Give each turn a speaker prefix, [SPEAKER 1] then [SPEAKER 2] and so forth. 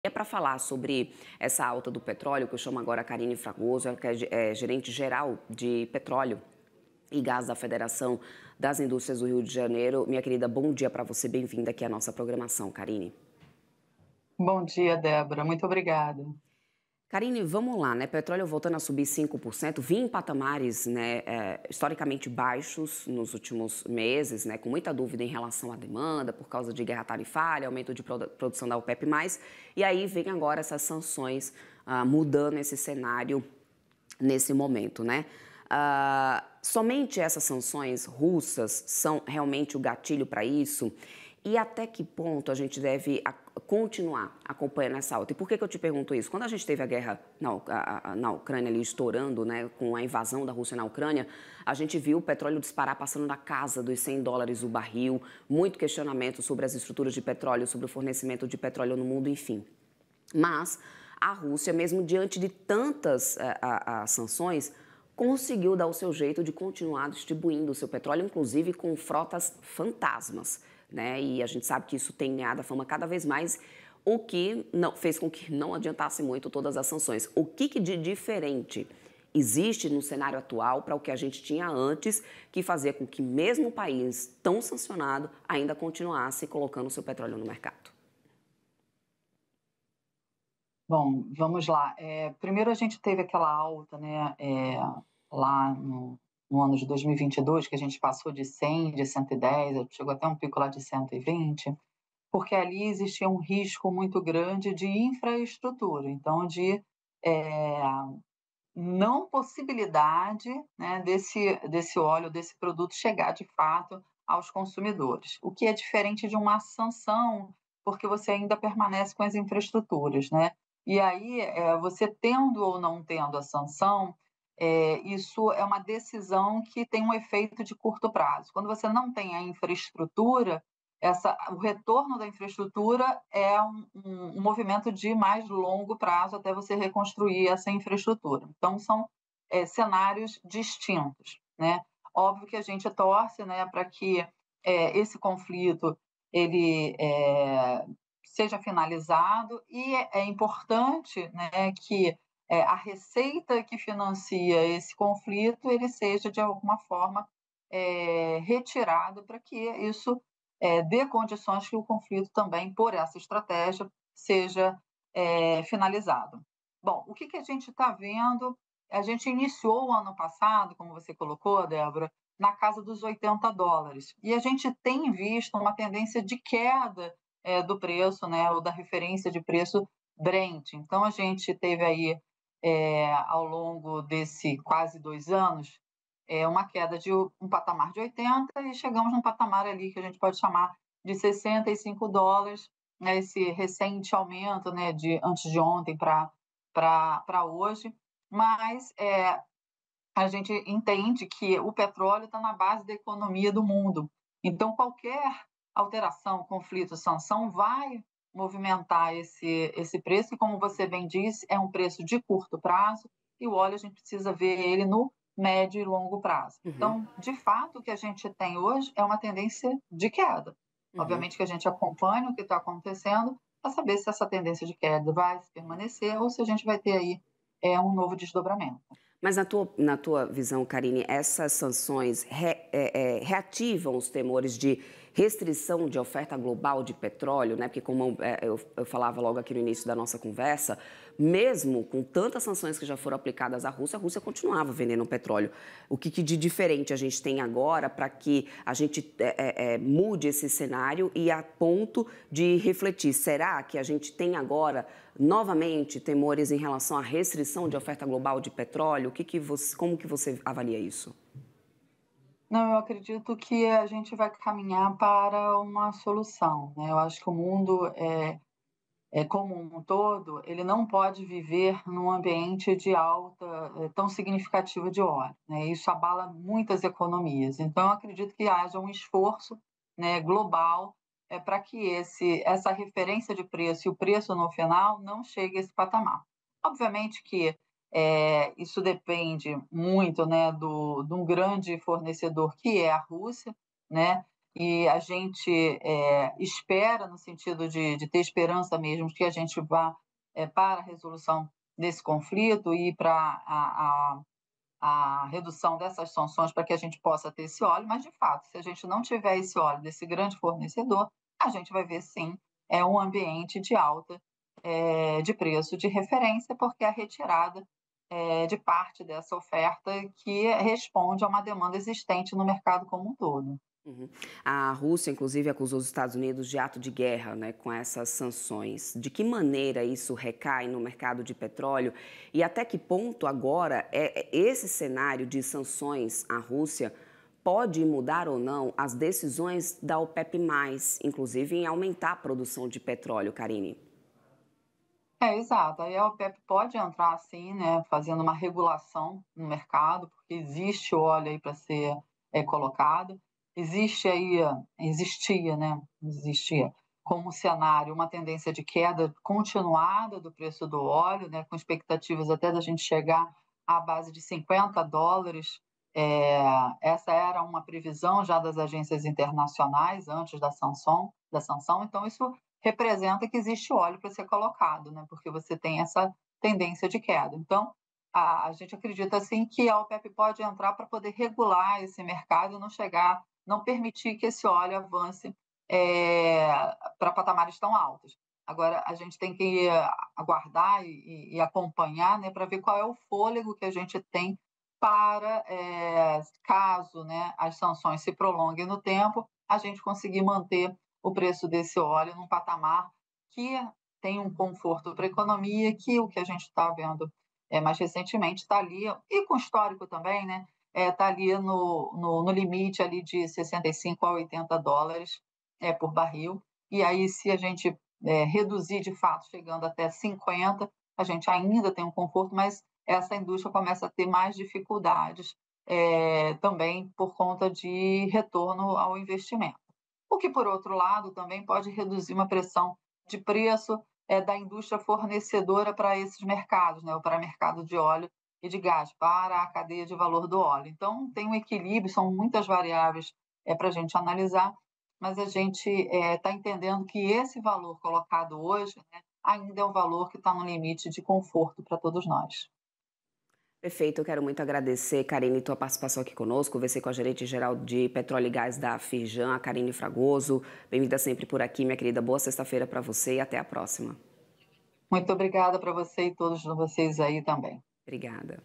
[SPEAKER 1] É para falar sobre essa alta do petróleo, que eu chamo agora a Karine Fragoso, que é gerente geral de petróleo e gás da Federação das Indústrias do Rio de Janeiro. Minha querida, bom dia para você, bem-vinda aqui à nossa programação, Karine.
[SPEAKER 2] Bom dia, Débora. Muito obrigada.
[SPEAKER 1] Karine, vamos lá, né? Petróleo voltando a subir 5%, vinha em patamares, né, historicamente baixos nos últimos meses, né, com muita dúvida em relação à demanda, por causa de guerra tarifária, aumento de produção da OPEP+, e aí vem agora essas sanções mudando esse cenário nesse momento, né? Somente essas sanções russas são realmente o gatilho para isso? E até que ponto a gente deve continuar acompanhando essa alta? E por que eu te pergunto isso? Quando a gente teve a guerra na Ucrânia ali estourando, né, com a invasão da Rússia na Ucrânia, a gente viu o petróleo disparar passando na casa dos $100 o barril, muito questionamento sobre as estruturas de petróleo, sobre o fornecimento de petróleo no mundo, enfim. Mas a Rússia, mesmo diante de tantas sanções, conseguiu dar o seu jeito de continuar distribuindo o seu petróleo, inclusive com frotas fantasmas, né? E a gente sabe que isso tem ganhado a fama cada vez mais, o que não, fez com que não adiantasse muito todas as sanções. O que de diferente existe no cenário atual para o que a gente tinha antes, que fazia com que mesmo o país tão sancionado ainda continuasse colocando o seu petróleo no mercado?
[SPEAKER 2] Bom, vamos lá. Primeiro a gente teve aquela alta, né, lá no ano de 2022, que a gente passou de 100, de 110, chegou até um pico lá de 120, porque ali existia um risco muito grande de infraestrutura, então de é, não possibilidade, né, desse óleo, desse produto chegar de fato aos consumidores, o que é diferente de uma sanção, porque você ainda permanece com as infraestruturas, né? E aí, você tendo ou não tendo a sanção, isso é uma decisão que tem um efeito de curto prazo. Quando você não tem a infraestrutura, o retorno da infraestrutura é um movimento de mais longo prazo até você reconstruir essa infraestrutura. Então, são cenários distintos, né? Óbvio que a gente torce, né, para que esse conflito ele seja finalizado e é importante, né, que a receita que financia esse conflito ele seja de alguma forma retirado para que isso dê condições que o conflito também, por essa estratégia, seja finalizado. Bom, o que a gente está vendo? A gente iniciou o ano passado, como você colocou, Débora, na casa dos $80. E a gente tem visto uma tendência de queda do preço, né, ou da referência de preço Brent. Então, a gente teve aí, ao longo desse quase 2 anos, uma queda de um patamar de 80 e chegamos num patamar ali que a gente pode chamar de $65, né, esse recente aumento, né, de antes de ontem para hoje, mas a gente entende que o petróleo está na base da economia do mundo. Então, qualquer alteração, conflito, sanção vai movimentar esse preço, e como você bem disse, é um preço de curto prazo, e o óleo a gente precisa ver ele no médio e longo prazo.
[SPEAKER 1] Uhum,
[SPEAKER 2] Então, de fato, o que a gente tem hoje é uma tendência de queda.
[SPEAKER 1] uhum.
[SPEAKER 2] Obviamente que a gente acompanha o que está acontecendo para saber se essa tendência de queda vai permanecer ou se a gente vai ter aí um novo desdobramento.
[SPEAKER 1] Mas na tua visão, Karine, essas sanções reativam os temores de restrição de oferta global de petróleo, né? Porque como eu falava logo aqui no início da nossa conversa, mesmo com tantas sanções que já foram aplicadas à Rússia, a Rússia continuava vendendo petróleo. O que de diferente a gente tem agora para que a gente mude esse cenário e a ponto de refletir? Será que a gente tem agora novamente temores em relação à restrição de oferta global de petróleo? Como que você avalia isso?
[SPEAKER 2] Não, eu acredito que a gente vai caminhar para uma solução, né? Eu acho que o mundo como um todo, ele não pode viver num ambiente de alta tão significativa de óleo, né? Isso abala muitas economias. Então, eu acredito que haja um esforço, né, global para que essa referência de preço e o preço no final não chegue a esse patamar. Obviamente que isso depende muito, né, de um grande fornecedor que é a Rússia, né? e a gente espera, no sentido de ter esperança mesmo, que a gente vá para a resolução desse conflito e para a redução dessas sanções para que a gente possa ter esse óleo, mas de fato, se a gente não tiver esse óleo desse grande fornecedor, a gente vai ver sim um ambiente de alta de preço de referência, porque a retirada de parte dessa oferta que responde a uma demanda existente no mercado como um todo.
[SPEAKER 1] Uhum. A Rússia, inclusive, acusou os Estados Unidos de ato de guerra, né, com essas sanções. De que maneira isso recai no mercado de petróleo e até que ponto agora esse cenário de sanções à Rússia pode mudar ou não as decisões da OPEP+, inclusive em aumentar a produção de petróleo, Karine?
[SPEAKER 2] Exato. Aí a OPEP pode entrar assim, né, fazendo uma regulação no mercado, porque existe óleo aí para ser colocado. Existe aí, existia, né, existia como cenário uma tendência de queda continuada do preço do óleo, né, com expectativas até da gente chegar à base de $50. Essa era uma previsão já das agências internacionais antes da sanção. Então isso representa que existe óleo para ser colocado, né? Porque você tem essa tendência de queda. Então, a gente acredita assim que a OPEP pode entrar para poder regular esse mercado e não permitir que esse óleo avance para patamares tão altos. Agora, a gente tem que aguardar e acompanhar, né, para ver qual é o fôlego que a gente tem para, caso, né, as sanções se prolonguem no tempo, a gente conseguir manter o preço desse óleo num patamar que tem um conforto para a economia, que o que a gente está vendo mais recentemente está ali, e com histórico também, né? Está ali no limite ali de $65 a $80 por barril. E aí, se a gente reduzir de fato, chegando até 50, a gente ainda tem um conforto, mas essa indústria começa a ter mais dificuldades também por conta de retorno ao investimento. O que, por outro lado, também pode reduzir uma pressão de preço da indústria fornecedora para esses mercados, né, ou para o mercado de óleo e de gás, para a cadeia de valor do óleo. Então, tem um equilíbrio, são muitas variáveis para a gente analisar, mas a gente está entendendo que esse valor colocado hoje, né, ainda é um valor que está no limite de conforto para todos nós.
[SPEAKER 1] Perfeito, eu quero muito agradecer, Karine, tua participação aqui conosco. Conversei com a gerente-geral de Petróleo e Gás da Firjan, a Karine Fragoso. Bem-vinda sempre por aqui, minha querida. Boa sexta-feira para você e até a próxima.
[SPEAKER 2] Muito obrigada para você e todos vocês aí também.
[SPEAKER 1] Obrigada.